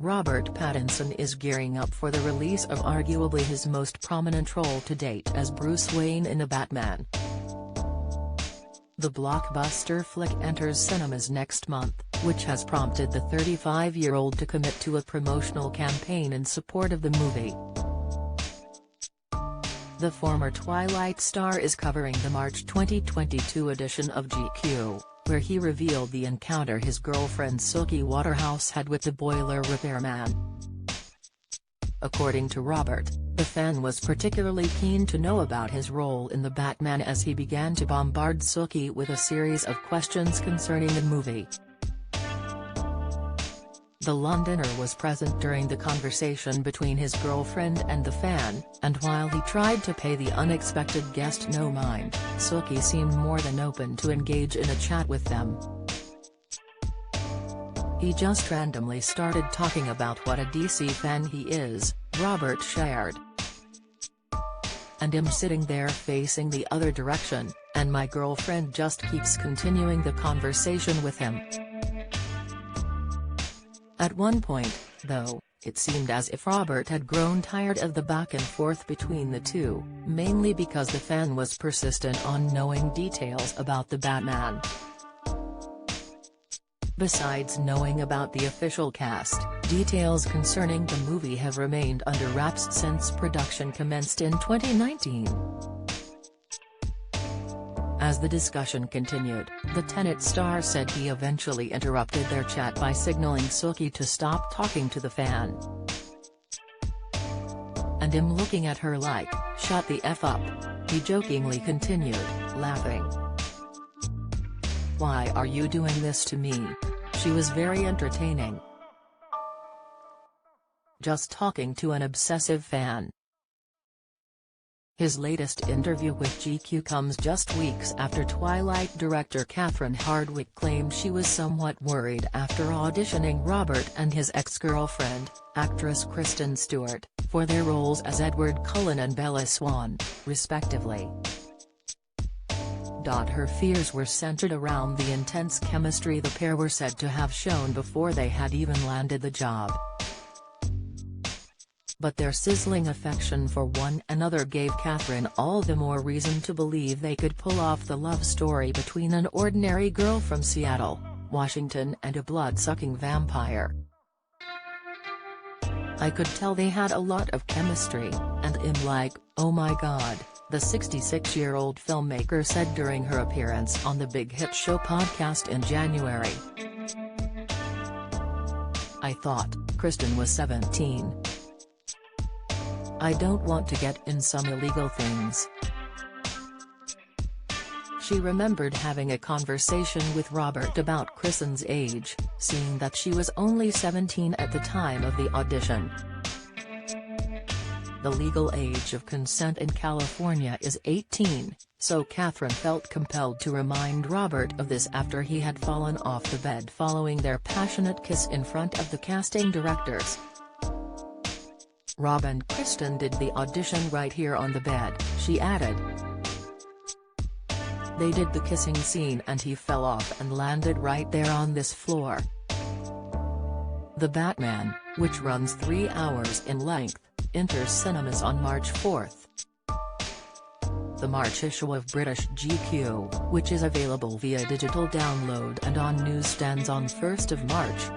Robert Pattinson is gearing up for the release of arguably his most prominent role to date as Bruce Wayne in The Batman. The blockbuster flick enters cinemas next month, which has prompted the 35-year-old to commit to a promotional campaign in support of the movie. The former Twilight star is covering the March 2022 edition of GQ, where he revealed the encounter his girlfriend Suki Waterhouse had with the boiler repairman. According to Robert, the fan was particularly keen to know about his role in The Batman as he began to bombard Suki with a series of questions concerning the movie. The Londoner was present during the conversation between his girlfriend and the fan, and while he tried to pay the unexpected guest no mind, Suki seemed more than open to engage in a chat with them. "He just randomly started talking about what a DC fan he is," Robert shared. "And I'm sitting there facing the other direction, and my girlfriend just keeps continuing the conversation with him." At one point, though, it seemed as if Robert had grown tired of the back and forth between the two, mainly because the fan was persistent on knowing details about the Batman. Besides knowing about the official cast, details concerning the movie have remained under wraps since production commenced in 2019. As the discussion continued, the Tenet star said he eventually interrupted their chat by signaling Suki to stop talking to the fan. "And him looking at her like, 'Shut the F up,'" he jokingly continued, laughing. "Why are you doing this to me? She was very entertaining. Just talking to an obsessive fan." His latest interview with GQ comes just weeks after Twilight director Catherine Hardwicke claimed she was somewhat worried after auditioning Robert and his ex-girlfriend, actress Kristen Stewart, for their roles as Edward Cullen and Bella Swan, respectively. Her fears were centered around the intense chemistry the pair were said to have shown before they had even landed the job. But their sizzling affection for one another gave Catherine all the more reason to believe they could pull off the love story between an ordinary girl from Seattle, Washington and a blood-sucking vampire. "I could tell they had a lot of chemistry, and I'm like, oh my god," the 66-year-old filmmaker said during her appearance on the Big Hit Show podcast in January. "I thought, Kristen was 17. I don't want to get in some illegal things." She remembered having a conversation with Robert about Kristen's age, seeing that she was only 17 at the time of the audition. The legal age of consent in California is 18, so Catherine felt compelled to remind Robert of this after he had fallen off the bed following their passionate kiss in front of the casting directors. "Rob and Kristen did the audition right here on the bed," she added. "They did the kissing scene and he fell off and landed right there on this floor." The Batman, which runs 3 hours in length, enters cinemas on March 4th. The March issue of British GQ, which is available via digital download and on newsstands on 1st of March,